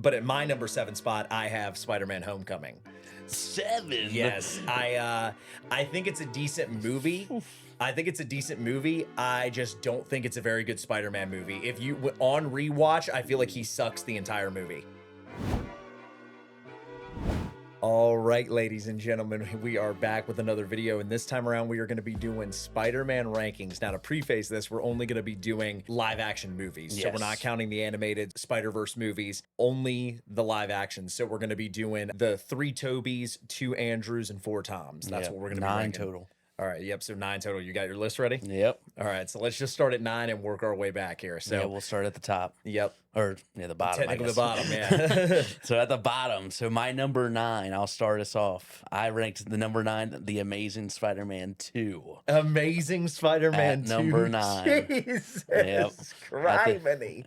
But at my number 7 spot, I have Spider-Man Homecoming. 7? Yes, I think it's a decent movie. I think it's a decent movie. I just don't think it's a very good Spider-Man movie. If you on rewatch, I feel like he sucks the entire movie. All right, ladies and gentlemen, we are back with another video, and this time around we are going to be doing Spider-Man rankings. Now, to preface this, we're only going to be doing live-action movies, so we're not counting the animated Spider-Verse movies, only the live-action. So we're going to be doing the 3 Tobeys, 2 Andrews, and 4 Toms. That's what we're going to be 9 ranking. total. All right, yep, so 9 total. You got your list ready? Yep. All right, so let's just start at 9 and work our way back here. So yeah, we'll start at the top. Yep. Or near the bottom, Technically I guess. the bottom, yeah. So at the bottom, so my number 9, I'll start us off. I ranked the number 9, The Amazing Spider-Man 2. Amazing Spider-Man At 2. number 9. Jesus Yep. criminy.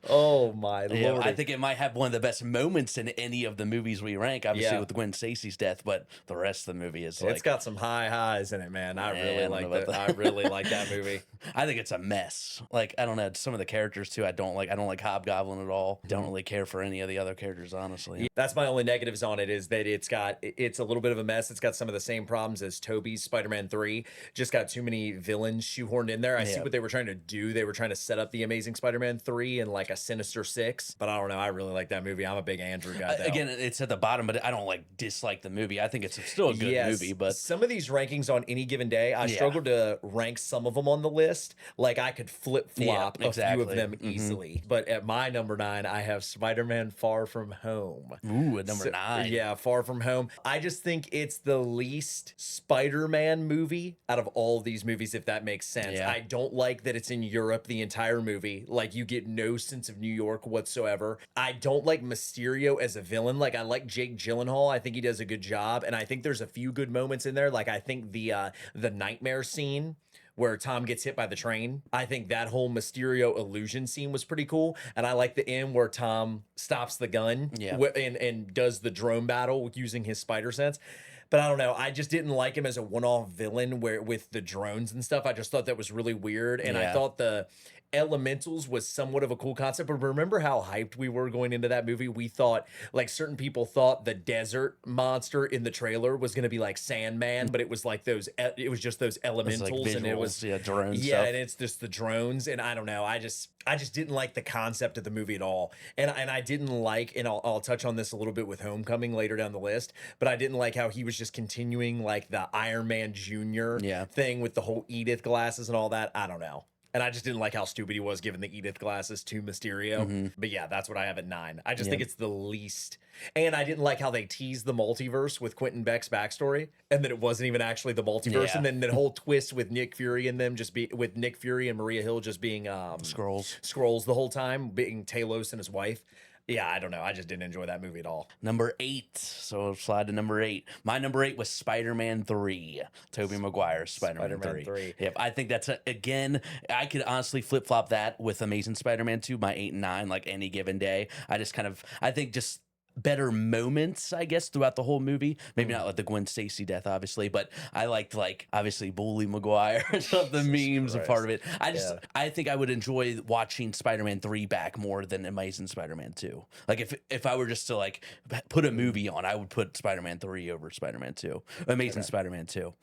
Oh, my Yeah, Lord. I think it might have one of the best moments in any of the movies we rank, obviously Yeah. with Gwen Stacy's death, but the rest of the movie is like... It's got some high highs in it, man. I Yeah, really I don't like know about that. that. I really like that movie. I think it's a mess. Like, I don't know, some of the characters too, I don't like. I don't like Hobgoblin at all. Don't really care for any of the other characters, honestly. That's my only negatives on it, is that it's a little bit of a mess. It's got some of the same problems as Tobey's Spider-Man 3. Just got too many villains shoehorned in there. I see what they were trying to do. They were trying to set up the Amazing Spider-Man 3 and like a Sinister 6. But I don't know. I really like that movie. I'm a big Andrew guy, though. Again, it's at the bottom, but I don't like dislike the movie. I think it's still a good movie, but some of these rankings on any given day, I struggle to rank some of them on the list. Like I could flip-flop a few of them easily. But at my number 9, I have Spider-Man Far From Home. Ooh, at number 9. Yeah, Far From Home. I just think it's the least Spider-Man movie out of all of these movies, if that makes sense. Yeah. I don't like that it's in Europe the entire movie. Like, you get no sense of New York whatsoever. I don't like Mysterio as a villain. Like, I like Jake Gyllenhaal. I think he does a good job, and I think there's a few good moments in there. Like, I think the nightmare scene where Tom gets hit by the train. I think that whole Mysterio illusion scene was pretty cool. And I like the end where Tom stops the gun and does the drone battle using his spider sense. But I don't know. I just didn't like him as a one-off villain with the drones and stuff. I just thought that was really weird. And I thought the elementals was somewhat of a cool concept. But remember how hyped we were going into that movie? We thought, like, certain people thought the desert monster in the trailer was going to be like Sandman, but it was like it was just those elementals. Like visuals, and it was drones. Yeah, and it's just the drones. And I don't know. I just didn't like the concept of the movie at all. And I didn't like, and I'll touch on this a little bit with Homecoming later down the list, but I didn't like how he was just continuing like the Iron Man Jr. thing with the whole Edith glasses and all that. I don't know. And I just didn't like how stupid he was giving the Edith glasses to Mysterio. But yeah, that's what I have at 9. I just think it's the least. And I didn't like how they teased the multiverse with Quentin Beck's backstory, and that it wasn't even actually the multiverse. And then the whole twist with Nick Fury and them with Nick Fury and Maria Hill just being Skrulls the whole time, being Talos and his wife. Yeah, I don't know. I just didn't enjoy that movie at all. Number 8. So I'll slide to number 8. My number 8 was Spider-Man 3. Tobey Maguire, Spider-Man 3. Yep, I think that's, again, I could honestly flip-flop that with Amazing Spider-Man 2, my 8 and 9, like any given day. I think just better moments, I guess, throughout the whole movie. Maybe not like the Gwen Stacy death, obviously, but I liked, like, obviously Bully Maguire, some of the memes are part of it. I think I would enjoy watching Spider-Man 3 back more than Amazing Spider-Man 2. Like, if I were just to, like, put a movie on, I would put Spider-Man 3 over Spider-Man 2. Amazing Spider-Man 2.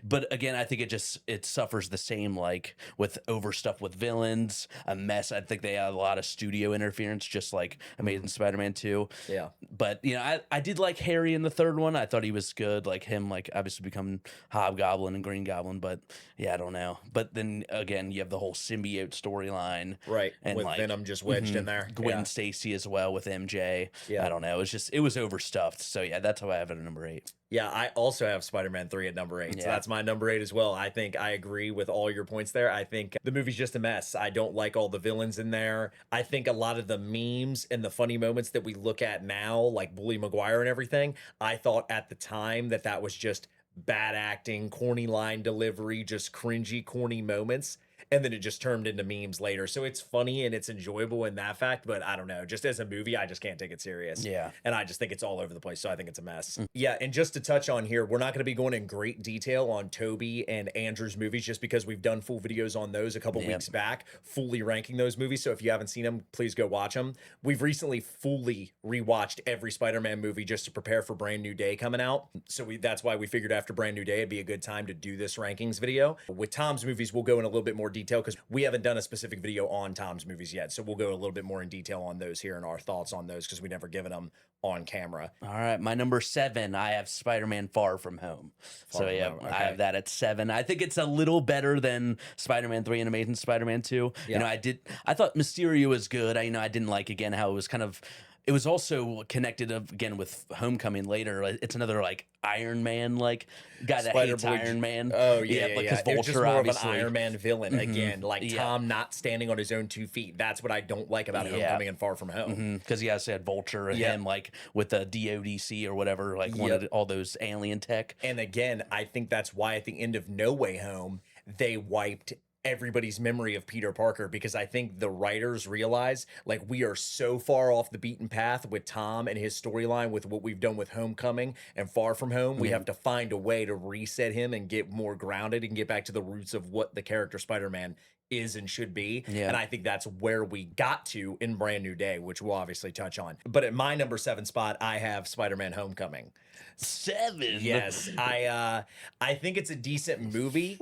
But again, I think it suffers the same, like, with overstuff with villains, a mess. I think they had a lot of studio interference, just like Amazing Spider-Man 2. Yeah. But, you know, I did like Harry in the third one. I thought he was good, like him, like, obviously becoming Hobgoblin and Green Goblin. But, yeah, I don't know. But then, again, you have the whole symbiote storyline. Right, and with like, Venom just wedged in there. Gwen Stacy as well with MJ. Yeah. I don't know. It was overstuffed. So, yeah, that's how I have it at number 8. Yeah, I also have Spider-Man 3 at number 8. So that's my number 8 as well. I think I agree with all your points there. I think the movie's just a mess. I don't like all the villains in there. I think a lot of the memes and the funny moments that we look at now, like Bully Maguire and everything, I thought at the time that was just bad acting, corny line delivery, just cringy, corny moments. and then it just turned into memes later. So it's funny and it's enjoyable in that fact, but I don't know. Just as a movie, I just can't take it serious. Yeah. And I just think it's all over the place. So I think it's a mess. Yeah. And just to touch on here, we're not going to be going in great detail on Tobey and Andrew's movies just because we've done full videos on those a couple weeks back, fully ranking those movies. So if you haven't seen them, please go watch them. We've recently fully rewatched every Spider-Man movie just to prepare for Brand New Day coming out. So that's why we figured after Brand New Day, it'd be a good time to do this rankings video. With Tom's movies, we'll go in a little bit more detail because we haven't done a specific video on Tom's movies yet. So we'll go a little bit more in detail on those here and our thoughts on those because we never given them on camera. All right, my number 7, I have Spider-Man Far From Home. Okay. I have that at 7. I think it's a little better than Spider-Man 3 and Amazing Spider-Man 2. Yeah. You know, I thought Mysterio was good. I didn't like, again, how it was kind of, it was also connected again with Homecoming later. It's another like Iron Man like guy that hates Iron Man. Oh yeah, like yeah. Vulture, it's just more obviously. of an Iron Man villain again. Like Tom not standing on his own 2 feet. That's what I don't like about Homecoming and Far From Home. Because he also had Vulture and him like with the DODC or whatever, like wanted all those alien tech. And again, I think that's why at the end of No Way Home they wiped everybody's memory of Peter Parker, because I think the writers realize like we are so far off the beaten path with Tom and his storyline with what we've done with Homecoming and Far From Home. We have to find a way to reset him and get more grounded and get back to the roots of what the character Spider-Man is and should be. And I think that's where we got to in Brand New Day, which we'll obviously touch on. But at my number 7 spot, I have Spider-Man Homecoming. 7. Yes. I think it's a decent movie.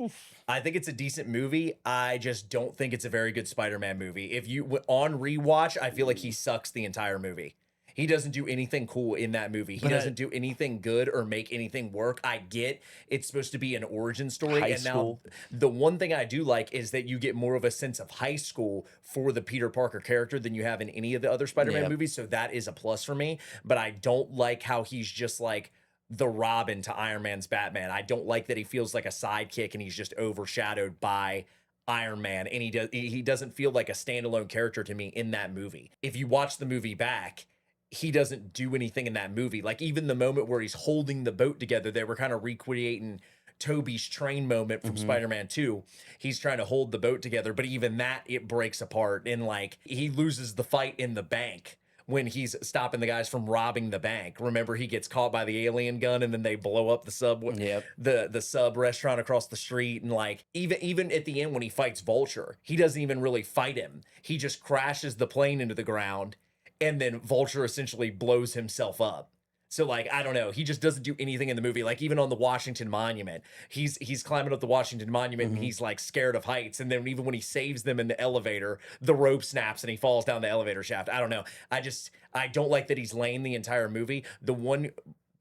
I think it's a decent movie. I just don't think it's a very good Spider-Man movie. If you on rewatch, I feel like he sucks the entire movie. He doesn't do anything cool in that movie. He doesn't do anything good or make anything work. I get it's supposed to be an origin story. High school. Now, the one thing I do like is that you get more of a sense of high school for the Peter Parker character than you have in any of the other Spider-Man movies. So that is a plus for me. But I don't like how he's just like the Robin to Iron Man's Batman. I don't like that he feels like a sidekick and he's just overshadowed by Iron Man, and he doesn't feel like a standalone character to me in that movie. If you watch the movie back, he doesn't do anything in that movie. Like even the moment where he's holding the boat together, they were kind of recreating Tobey's train moment from Spider-Man 2. He's trying to hold the boat together, but even that, it breaks apart, and like he loses the fight in the bank when he's stopping the guys from robbing the bank. Remember, he gets caught by the alien gun and then they blow up the sub the sub restaurant across the street. And like even at the end when he fights Vulture, he doesn't even really fight him. He just crashes the plane into the ground, and then Vulture essentially blows himself up. So like, I don't know, he just doesn't do anything in the movie. Like even on the Washington Monument, he's climbing up the Washington Monument and he's like scared of heights. And then even when he saves them in the elevator, the rope snaps and he falls down the elevator shaft. I don't know. I don't like that he's lame the entire movie. The one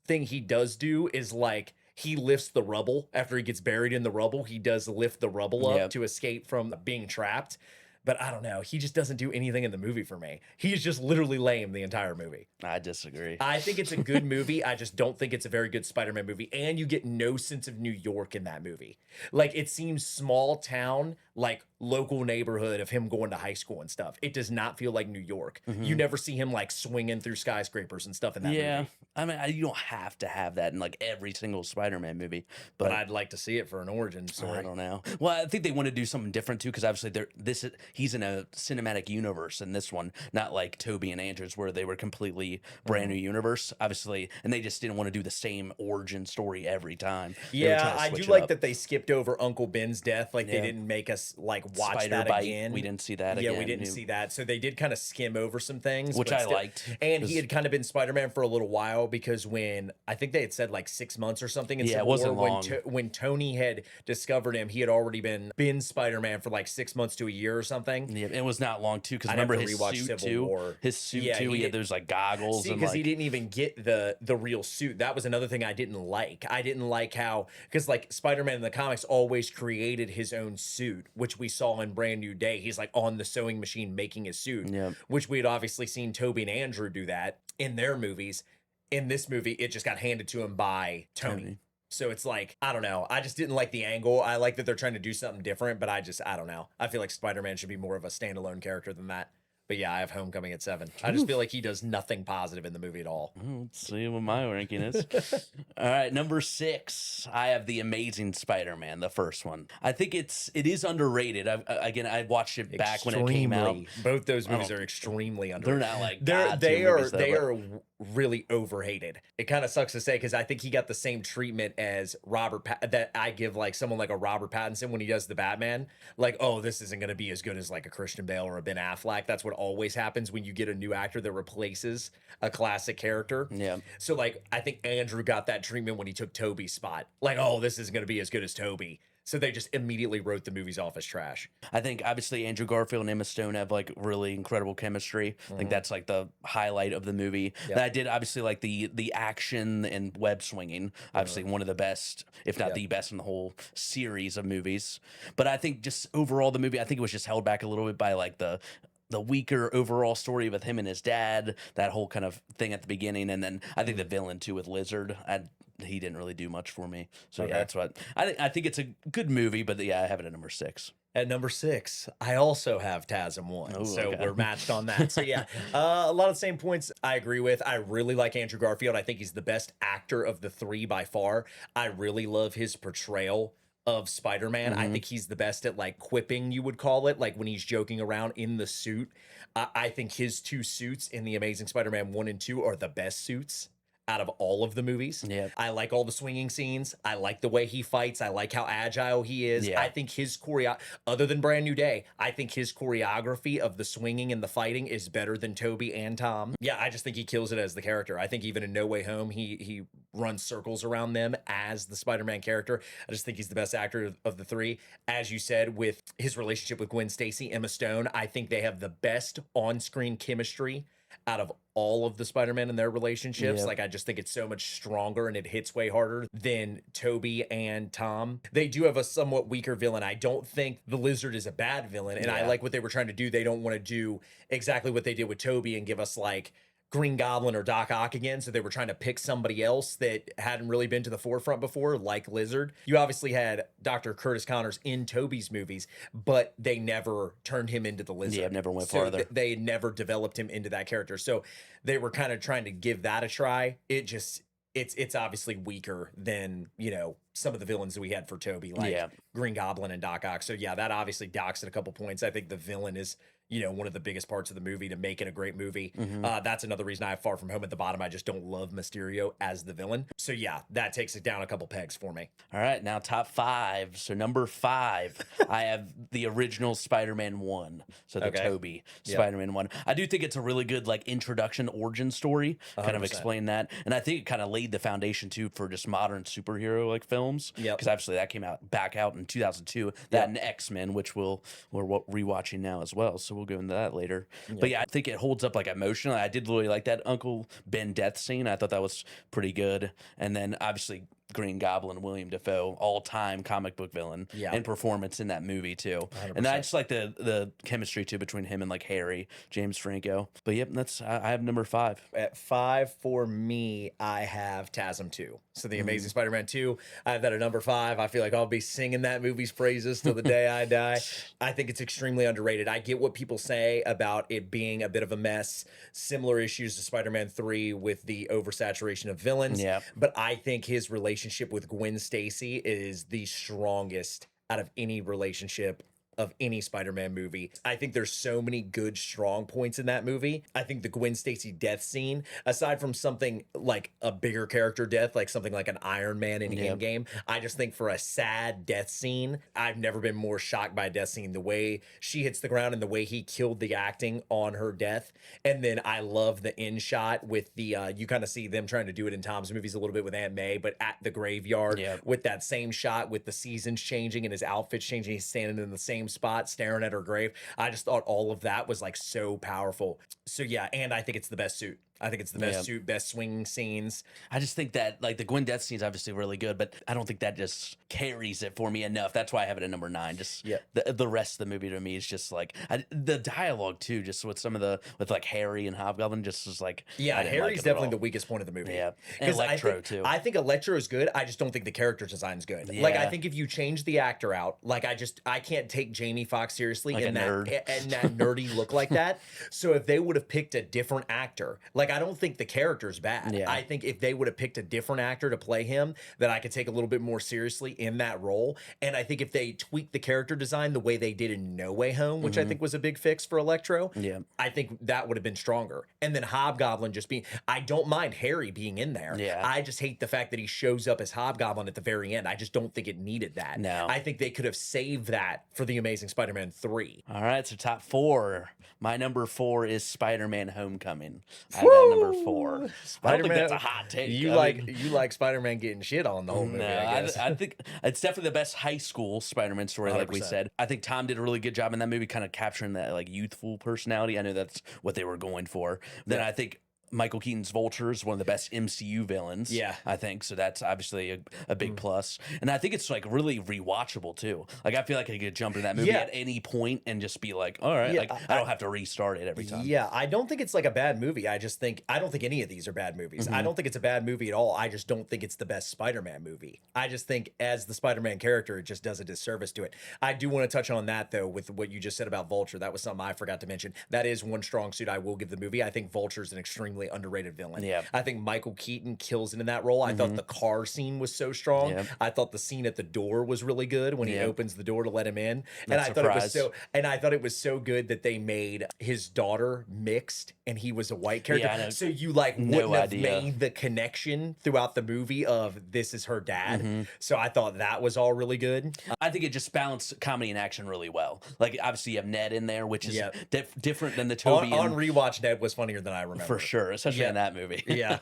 thing he does do is like, he lifts the rubble after he gets buried in the rubble. He does lift the rubble up to escape from being trapped. But I don't know. He just doesn't do anything in the movie for me. He's just literally lame the entire movie. I disagree. I think it's a good movie. I just don't think it's a very good Spider-Man movie. And you get no sense of New York in that movie. Like it seems small town, like local neighborhood of him going to high school and stuff. It does not feel like New York. You never see him like swinging through skyscrapers and stuff in that movie. I mean, you don't have to have that in like every single Spider-Man movie, but I'd like to see it for an origin story. I don't know. Well, I think they want to do something different too, because obviously he's in a cinematic universe in this one, not like Tobey and Andrew's where they were completely brand new universe, obviously, and they just didn't want to do the same origin story every time. Yeah, I do like that they skipped over Uncle Ben's death. Like they didn't make us like watch Spider that Bite. again. We didn't see that again. Yeah, we didn't see that. So they did kind of skim over some things, which I liked. And he had kind of been Spider-Man for a little while, because when I think they had said like 6 months or something in Civil War, long. When Tony had discovered him, he had already been Spider-Man for like 6 months to a year or something. Yeah, it was not long too, because remember his suit too. His suit too. He had those like goggles. See, because he didn't even get the real suit. That was another thing I didn't like. I didn't like how, because like Spider-Man in the comics always created his own suit, which we saw in Brand New Day. He's like on the sewing machine making his suit, which we had obviously seen Tobey and Andrew do that in their movies. In this movie, it just got handed to him by Tony. So it's like, I don't know. I just didn't like the angle. I like that they're trying to do something different, but I don't know. I feel like Spider-Man should be more of a standalone character than that. But yeah, I have Homecoming at 7. I just feel like he does nothing positive in the movie at all. Let's see what my ranking is. All right, number 6, I have The Amazing Spider-Man, the first one. I think it is underrated. I watched it back when it came out. Both those movies are extremely underrated. They're not like they are really overhated. It kind of sucks to say because I think he got the same treatment as that I give like someone like a Robert Pattinson when he does the Batman. Like, oh, this isn't going to be as good as like a Christian Bale or a Ben Affleck. That's what always happens when you get a new actor that replaces a classic character. Yeah. So like, I think Andrew got that treatment when he took Tobey's spot. Like, oh, this isn't going to be as good as Tobey. So they just immediately wrote the movies off as trash. I think obviously Andrew Garfield and Emma Stone have like really incredible chemistry. I think that's like the highlight of the movie. And I did obviously like the action and web swinging. Obviously one of the best, if not the best in the whole series of movies. But I think just overall the movie, I think it was just held back a little bit by like the weaker overall story with him and his dad, that whole kind of thing at the beginning. And then I think the villain too with Lizard, he didn't really do much for me. So yeah, that's what I think it's a good movie, but yeah, I have it at number 6. At number 6, I also have TASM 1. So we're matched on that. So yeah, a lot of the same points I agree with. I really like Andrew Garfield. I think he's the best actor of the 3 by far. I really love his portrayal of Spider-Man. I think he's the best at like quipping, you would call it, like when he's joking around in the suit. I think his 2 suits in The Amazing Spider-Man 1 and 2 are the best suits out of all of the movies. Yeah. I like all the swinging scenes. I like the way he fights. I like how agile he is. I think his other than Brand New Day, I think his choreography of the swinging and the fighting is better than Tobey and Tom. Yeah, I just think he kills it as the character. I think even in No Way Home, he runs circles around them as the Spider-Man character. I just think he's the best actor of the 3. As you said, with his relationship with Gwen Stacy, Emma Stone, I think they have the best on-screen chemistry out of all of the Spider-Man and their relationships. Like, I just think it's so much stronger and it hits way harder than Tobey and Tom. They do have a somewhat weaker villain. I don't think the Lizard is a bad villain, and I like what they were trying to do. They don't want to do exactly what they did with Tobey and give us like Green Goblin or Doc Ock again, so they were trying to pick somebody else that hadn't really been to the forefront before, like Lizard. You obviously had Dr. Curtis Connors in Tobey's movies, but they never turned him into the Lizard. Yeah, never went farther. They never developed him into that character, so they were kind of trying to give that a try. It's obviously weaker than, you know, some of the villains that we had for Tobey, like Green Goblin and Doc Ock. So yeah, that obviously docks it a couple points. I think the villain is, you know, one of the biggest parts of the movie to make it a great movie. That's another reason I have Far From Home at the bottom. I just don't love Mysterio as the villain. So yeah, that takes it down a couple pegs for me. All right, now top 5. So number 5, I have the original Spider-Man 1. So the Tobey Spider-Man 1. I do think it's a really good like introduction origin story, kind of explain that. And I think it kind of laid the foundation too for just modern superhero like films. Because obviously that came back out in 2002. That and X-Men, which we're rewatching now as well. So we'll go into that later. But yeah, I think it holds up like emotionally. I did really like that Uncle Ben death scene. I thought that was pretty good. And then obviously Green Goblin, William Dafoe, all-time comic book villain, and performance in that movie too. 100%. And I just like the chemistry too between him and like Harry, James Franco. But yep, I have number 5. At 5 for me, I have TASM 2. So the Amazing Spider-Man 2, I have that at number 5. I feel like I'll be singing that movie's praises till the day I die. I think it's extremely underrated. I get what people say about it being a bit of a mess, similar issues to Spider-Man 3 with the oversaturation of villains. But I think his relationship with Gwen Stacy is the strongest out of any relationship of any Spider-Man movie. I think there's so many good, strong points in that movie. I think the Gwen Stacy death scene, aside from something like a bigger character death, like something like an Iron Man in Endgame, I just think for a sad death scene, I've never been more shocked by a death scene. The way she hits the ground and the way he killed the acting on her death. And then I love the end shot with the, you kind of see them trying to do it in Tom's movies a little bit with Aunt May, but at the graveyard with that same shot with the seasons changing and his outfit's changing. He's standing in the same spot staring at her grave. I just thought all of that was like so powerful. So yeah, and I think it's the best suit. I think it's the best suit, best swing scenes. I just think that like the Gwen death scene is obviously really good, but I don't think that just carries it for me enough. That's why I have it at number 9. Just the rest of the movie to me is just like the dialogue too, just with some of with like Harry and Hobgoblin, just is like Harry's definitely the weakest point of the movie. Yeah, and Electro too. I think Electro is good. I just don't think the character design's good. Yeah. Like I think if you change the actor out, like I can't take Jamie Foxx seriously like in nerd. and that nerdy look like that. So if they would have picked a different actor, like I don't think the character's bad. Yeah. I think if they would have picked a different actor to play him, that I could take a little bit more seriously in that role. And I think if they tweaked the character design the way they did in No Way Home, which I think was a big fix for Electro, I think that would have been stronger. And then Hobgoblin just being, I don't mind Harry being in there. Yeah. I just hate the fact that he shows up as Hobgoblin at the very end. I just don't think it needed that. No. I think they could have saved that for The Amazing Spider-Man 3. All right, so top 4. My number 4 is Spider-Man Homecoming. I have that number 4. I don't think that's a hot take. You like Spider-Man getting shit on the whole movie, I guess. I think it's definitely the best high school Spider-Man story, like we said. I think Tom did a really good job in that movie, kind of capturing that like youthful personality. I know that's what they were going for. Then I think Michael Keaton's Vulture is one of the best MCU villains. Yeah. I think. So that's obviously a big plus. And I think it's like really rewatchable too. Like I feel like I could jump in that movie at any point and just be like, all right, like I don't have to restart it every time. Yeah, I don't think it's like a bad movie. I don't think any of these are bad movies. I don't think it's a bad movie at all. I just don't think it's the best Spider-Man movie. I just think as the Spider-Man character, it just does a disservice to it. I do want to touch on that though with what you just said about Vulture. That was something I forgot to mention. That is one strong suit I will give the movie. I think Vulture's an extremely underrated villain. Yeah. I think Michael Keaton kills it in that role. I thought the car scene was so strong. I thought the scene at the door was really good when he opens the door to let him in. And I thought it was so good that they made his daughter mixed and he was a white character. Yeah, so you like wouldn't have made the connection throughout the movie of this is her dad. So I thought that was all really good. I think it just balanced comedy and action really well. Like obviously you have Ned in there, which is different than the Tobey. On rewatch, Ned was funnier than I remember. For sure, especially in that movie. yeah.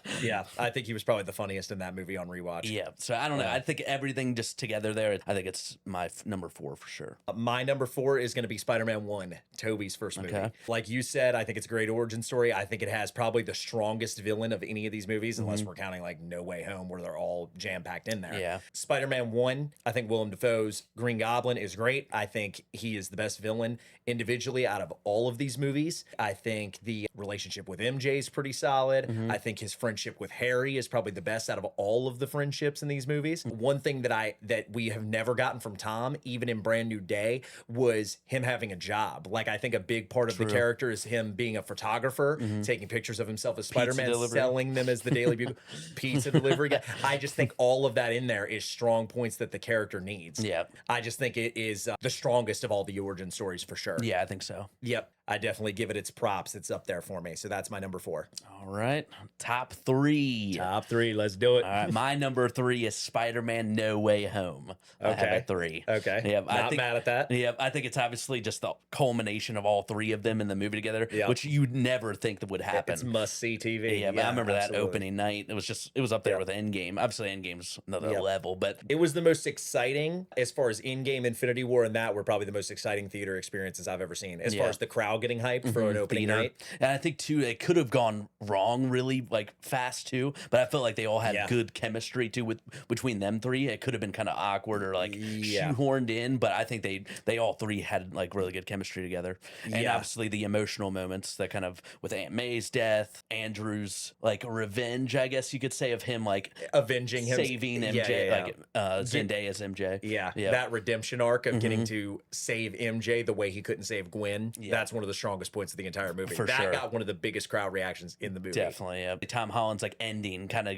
I think he was probably the funniest in that movie on rewatch. Yeah. So I don't know. I think everything just together there. I think it's my number 4 for sure. My number 4 is going to be Spider-Man 1, Tobey's first movie. Like you said, I think it's a great origin story. I think it has probably the strongest villain of any of these movies, unless we're counting like No Way Home, where they're all jam-packed in there. Yeah. Spider-Man 1, I think Willem Dafoe's Green Goblin is great. I think he is the best villain individually out of all of these movies. I think the relationship with MJ is pretty solid. I think his friendship with Harry is probably the best out of all of the friendships in these movies. One thing that we have never gotten from Tom, even in Brand New Day, was him having a job. Like I think a big part of the character is him being a photographer, taking pictures of himself as Spider-Man, selling them as the Daily Bugle, pizza delivery guy. I just think all of that in there is strong points that the character needs. Yeah. I just think it is the strongest of all the origin stories for sure. Yeah, I think so. Yep. I definitely give it its props. It's up there for me. So that's my number 4. All right. Top 3. Top 3. Let's do it. All right. My number 3 is Spider-Man No Way Home. I have at 3. Okay. Yep. Not mad at that. Yeah. I think it's obviously just the culmination of all 3 of them in the movie together, which you'd never think that would happen. It's must-see TV. Yeah, but I remember that opening night. It was up there with Endgame. Obviously, Endgame's another level, but it was the most exciting as far as Endgame, Infinity War, and that were probably the most exciting theater experiences I've ever seen. As far as the crowd getting hyped for an opening night. And I think too, it could have gone wrong really like fast too, but I felt like they all had good chemistry too between them 3. It could have been kind of awkward or like shoehorned in, but I think they all 3 had like really good chemistry together. And obviously the emotional moments that kind of with Aunt May's death, Andrew's like revenge, I guess you could say, of him like avenging him, saving MJ, like Zendaya's MJ. Yeah, that redemption arc of getting to save MJ the way he couldn't save Gwen. That's one of the strongest points of the entire movie. That got one of the biggest crowd reactions in the movie. Definitely, yeah. Tom Holland's like ending kind of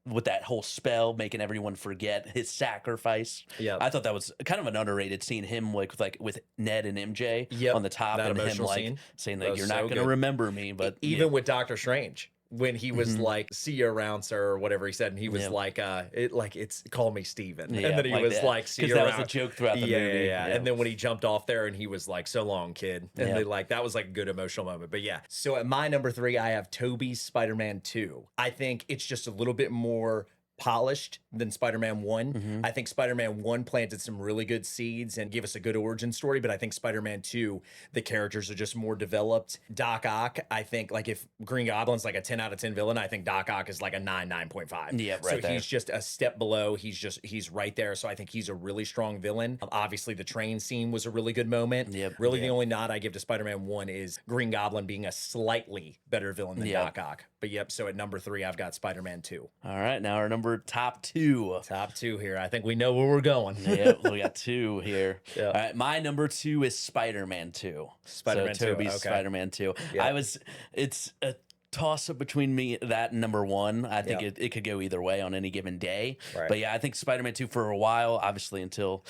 with that whole spell, making everyone forget his sacrifice. Yeah, I thought that was kind of an underrated scene. Him like with Ned and MJ on the top, and him like scene. Saying like you're not going to remember me, but even with Doctor Strange. When he was like, see you around, sir, or whatever he said, and he was like, it's call me Steven. And then he was like, see you around. Because that was a joke throughout the movie. Yeah. And then when he jumped off there and he was like, so long, kid. And they like, that was like a good emotional moment. But yeah. So at my number 3, I have Tobey's Spider-Man 2. I think it's just a little bit more polished than Spider-Man 1. Mm-hmm. I think Spider-Man 1 planted some really good seeds and gave us a good origin story, but I think Spider-Man 2, the characters are just more developed. Doc Ock, I think, like, if Green Goblin's like a 10 out of 10 villain, I think Doc Ock is like a 9.5. Yeah, right so there. he's just a step below. He's right there. So I think he's a really strong villain. Obviously, the train scene was a really good moment. Yep. Really, the only nod I give to Spider-Man 1 is Green Goblin being a slightly better villain than Doc Ock. But yep, so at number 3, I've got Spider-Man 2. All right, now our top 2. Top 2 here. I think we know where we're going. Yeah, we got 2 here. Yep. All right, my number 2 is Spider-Man 2. Spider-Man 2. Tobey's Okay. Spider-Man 2. Yep. It's a toss up between me that and number 1. I think it could go either way on any given day. Right. But yeah, I think Spider-Man 2 for a while, obviously until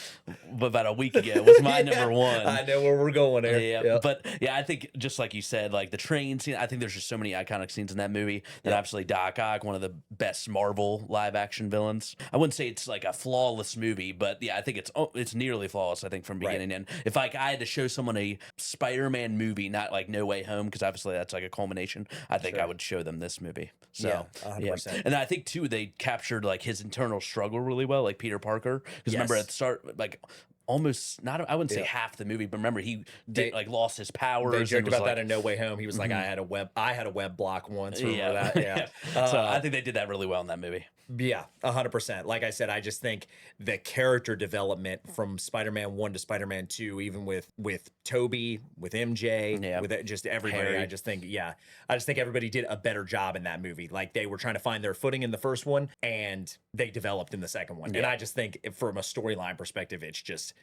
about a week ago, was my number 1. I know where we're going here. Yeah, Yep. but yeah, I think just like you said, like the train scene, I think there's just so many iconic scenes in that movie. And obviously Doc Ock, one of the best Marvel live action villains. I wouldn't say it's like a flawless movie, but yeah, I think it's nearly flawless. I think from beginning to end. If like I had to show someone a Spider-Man movie, not like No Way Home, because obviously that's like a culmination, I think I would show them this movie. So 100%. And I think too they captured like his internal struggle really well, like Peter Parker. Because remember at the start, like almost not I wouldn't say half the movie, but remember he like lost his powers. They joked about like, that in No Way Home. He was like, I had a web block once. Remember that? Yeah. So I think they did that really well in that movie. Yeah, 100%. Like I said, I just think the character development from Spider-Man 1 to Spider-Man 2, even with Tobey, with MJ, with just everybody, Harry. I just think everybody did a better job in that movie. Like they were trying to find their footing in the first one, and they developed in the second one. And I just think from a storyline perspective, it's just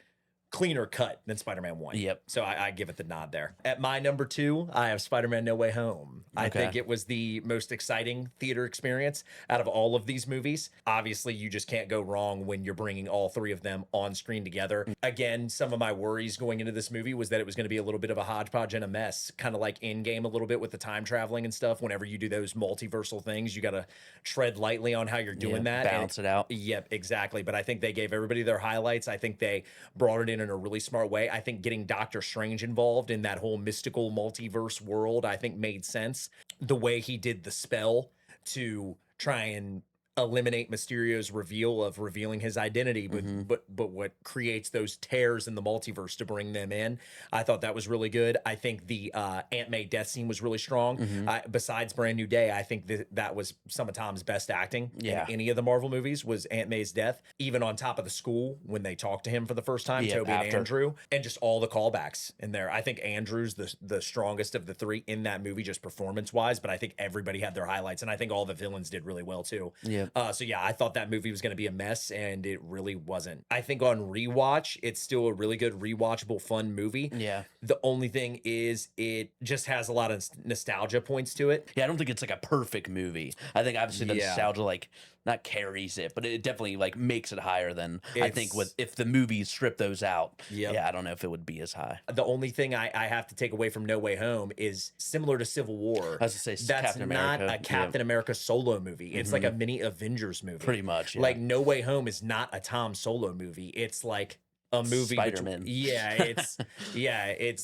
cleaner cut than Spider-Man 1. Yep. So I give it the nod there. At my number 2, I have Spider-Man No Way Home. I think it was the most exciting theater experience out of all of these movies. Obviously, you just can't go wrong when you're bringing all 3 of them on screen together. Again, some of my worries going into this movie was that it was going to be a little bit of a hodgepodge and a mess, kind of like Endgame a little bit with the time traveling and stuff. Whenever you do those multiversal things, you got to tread lightly on how you're doing that. Balance it out. Yep, exactly. But I think they gave everybody their highlights. I think they brought it in a really smart way. I think getting Doctor Strange involved in that whole mystical multiverse world, I think made sense. The way he did the spell to try and eliminate Mysterio's revealing his identity, but what creates those tears in the multiverse to bring them in. I thought that was really good. I think the Aunt May death scene was really strong. Besides Brand New Day, I think that was some of Tom's best acting in any of the Marvel movies was Aunt May's death. Even on top of the school when they talked to him for the first time, Tobey and Andrew, and just all the callbacks in there. I think Andrew's the strongest of the 3 in that movie, just performance wise. But I think everybody had their highlights, and I think all the villains did really well too. Yeah. So yeah, I thought that movie was going to be a mess, and it really wasn't. I think on rewatch, it's still a really good rewatchable, fun movie. Yeah. The only thing is, it just has a lot of nostalgia points to it. Yeah, I don't think it's like a perfect movie. I think obviously the nostalgia like not carries it, but it definitely like makes it higher than I think if the movies strip those out. Yeah, I don't know if it would be as high. The only thing I have to take away from No Way Home is similar to Civil War. I was to say that's Captain not America. a Captain America solo movie. It's like a mini Avengers movie. Pretty much. Yeah. Like No Way Home is not a Tom Solo movie. It's like a movie. Spider-Man. It's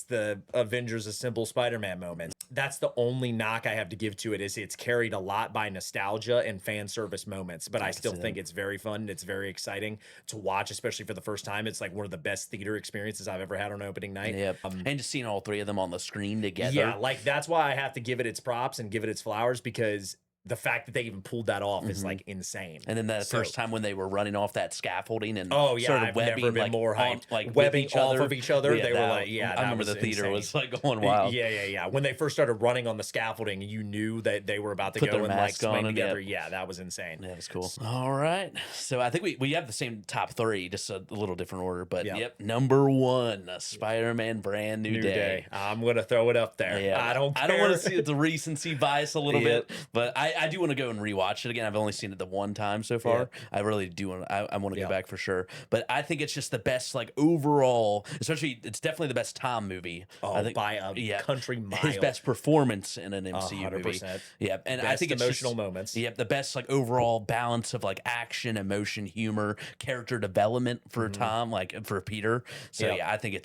the Avengers Assemble Spider-Man moment. That's the only knock I have to give to it is it's carried a lot by nostalgia and fan service moments, but I still think it's very fun and it's very exciting to watch, especially for the first time. It's like one of the best theater experiences I've ever had on opening night. Yep. And just seeing all 3 of them on the screen together. Yeah, like that's why I have to give it its props and give it its flowers, because the fact that they even pulled that off is like insane. And then that first time when they were running off that scaffolding and I've webbing, never been like, more hyped. like webbing off of each other. They were like, I remember the theater was like going wild. Yeah. When they first started running on the scaffolding, you knew that they were about to Put go their and like mask on swing and together. Yeah, that was insane. Yeah, it was cool. All right. So I think we have the same top 3, just a little different order. But number 1, Spider-Man Brand New Day. I'm going to throw it up there. Yeah. I don't care. I don't want to see the recency bias a little bit, but I do want to go and rewatch it again. I've only seen it the one time so far. I really do want to, I want to go back for sure. But I think it's just the best, like overall, especially it's definitely the best Tom movie. I think by a country mile. His best performance in an MCU 100%. movie. Yeah, and best I think it's emotional just, moments. Yeah, the best like overall balance of like action, emotion, humor, character development for Tom, like for Peter. So yeah, I think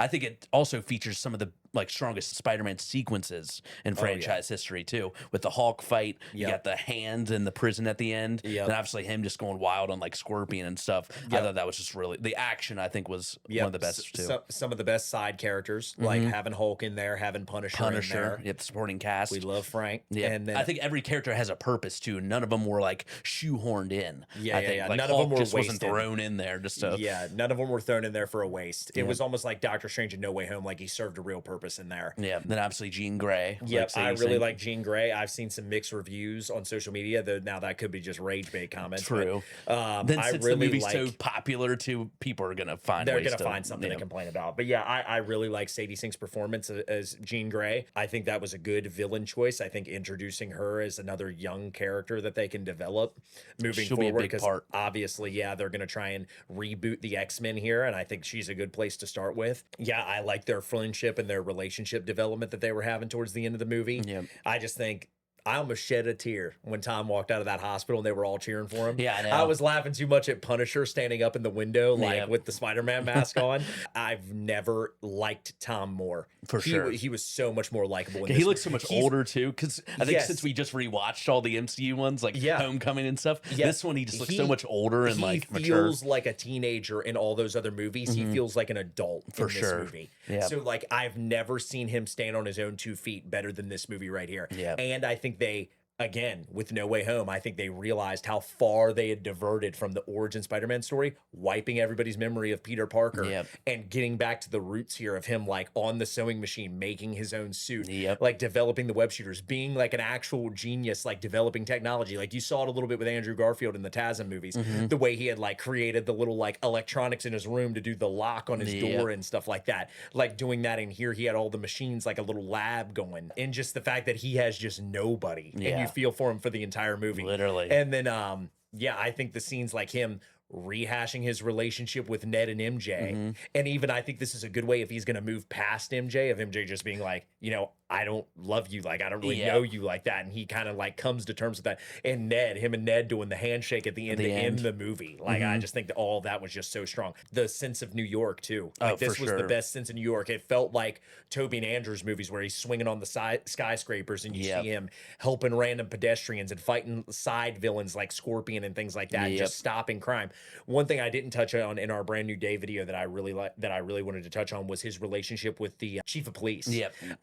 I think it also features some of the like strongest Spider-Man sequences in franchise history too, with the Hulk fight. You got the hand in the prison at the end, and obviously him just going wild on like Scorpion and stuff. I thought that was just really the action. I think was one of the best too. Some of the best side characters, like having Hulk in there, having Punisher in there. Yep, supporting cast. We love Frank. Yeah, and then I think every character has a purpose too. None of them were like shoehorned in. I think. Like, none Hulk of them were just wasted. wasn't thrown in there just to. Yeah, none of them were thrown in there for a waste. It was almost like Doctor Strange in No Way Home, like he served a real purpose in there. Yeah, then obviously Jean Grey. Yep, I really like Jean Grey. I've seen some mixed reviews on social media. Though now that could be just rage bait comments. True. But, then I since really the movie's like, so popular too, people are gonna find they're ways gonna to find something to complain about. But yeah, I really like Sadie Sink's performance as Jean Grey. I think that was a good villain choice. I think introducing her as another young character that they can develop moving She'll forward, be a big part. obviously, they're gonna try and reboot the X-Men here, and I think she's a good place to start with. Yeah, I like their friendship and their relationship development that they were having towards the end of the movie. Yep. I just think I almost shed a tear when Tom walked out of that hospital and they were all cheering for him. Yeah, I know. I was laughing too much at Punisher standing up in the window, like with the Spider-Man mask on. I've never liked Tom more. For sure. He was so much more likable. He looks so much older too, because I think since we just rewatched all the MCU ones, like Homecoming and stuff, this one he just looks so much older and like mature. He feels like a teenager in all those other movies. He feels like an adult in this movie. Yeah. So like I've never seen him stand on his own 2 feet better than this movie right here. Yeah. And I think they, again, with No Way Home, I think they realized how far they had diverted from the origin Spider-Man story, wiping everybody's memory of Peter Parker and getting back to the roots here of him like on the sewing machine, making his own suit, like developing the web shooters, being like an actual genius, like developing technology. Like you saw it a little bit with Andrew Garfield in the TASM movies, the way he had like created the little like electronics in his room to do the lock on his door and stuff like that. Like doing that in here, he had all the machines, like a little lab going. And just the fact that he has just nobody. And you feel for him for the entire movie. Literally. And then, I think the scenes like him rehashing his relationship with Ned and MJ. And even I think this is a good way if he's going to move past MJ, of MJ just being like, you know, I don't love you. Like, I don't really know you like that. And he kind of like comes to terms with that. And him and Ned doing the handshake at the end to end the movie. Like, I just think that all that was just so strong. The sense of New York too. Like this was the best sense of New York. It felt like Tobey and Andrew's movies where he's swinging on the skyscrapers and you see him helping random pedestrians and fighting side villains like Scorpion and things like that. And just stopping crime. One thing I didn't touch on in our brand new day video that I really wanted to touch on was his relationship with the chief of police.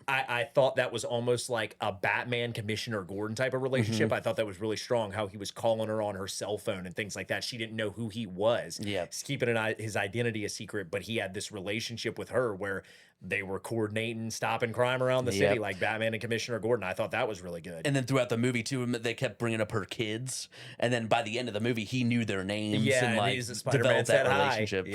I thought that was almost like a Batman Commissioner Gordon type of relationship. I thought that was really strong, how he was calling her on her cell phone and things like that. She didn't know who he was. He's keeping his identity a secret, but he had this relationship with her where they were coordinating, stopping crime around the city like Batman and Commissioner Gordon. I thought that was really good. And then throughout the movie too, they kept bringing up her kids, and then by the end of the movie, he knew their names and like developed that relationship.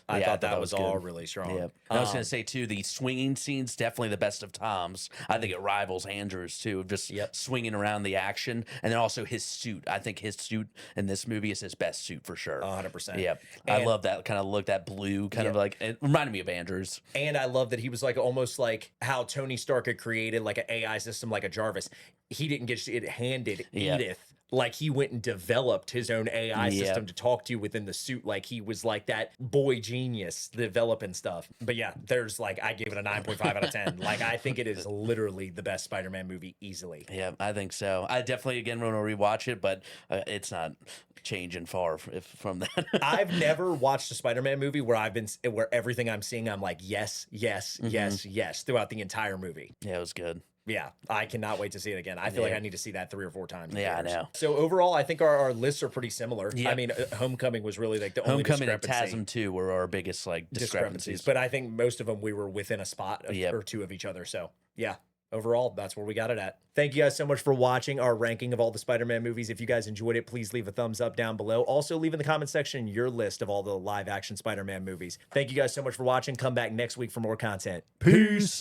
I thought that was all really strong. I was gonna say too, the swinging scenes definitely the best of Tom's. I think it rivals Andrew's too, just swinging around the action, and then also his suit. I think his suit in this movie is his best suit for sure. 100%. I love that kind of look, that blue kind of like it reminded me of Andrew's. And I love that he was like almost like how Tony Stark had created like an AI system like a Jarvis. He didn't get it handed Edith. Like he went and developed his own AI system to talk to you within the suit. Like he was like that boy genius developing stuff. But yeah, there's like, I gave it a 9.5 out of 10. Like I think it is literally the best Spider-Man movie easily. Yeah, I think so. I definitely again want to rewatch it, but it's not changing far from that. I've never watched a Spider-Man movie where where everything I'm seeing, I'm like, yes, throughout the entire movie. Yeah, it was good. Yeah, I cannot wait to see it again. I feel like I need to see that 3 or 4 times. Yeah, I know. So overall, I think our lists are pretty similar. I mean, Homecoming was really like the only discrepancy. Homecoming and TASM 2 were our biggest like discrepancies. But I think most of them we were within a spot or two of each other. So yeah. Overall, that's where we got it at. Thank you guys so much for watching our ranking of all the Spider-Man movies. If you guys enjoyed it, please leave a thumbs up down below. Also, leave in the comment section your list of all the live-action Spider-Man movies. Thank you guys so much for watching. Come back next week for more content. Peace.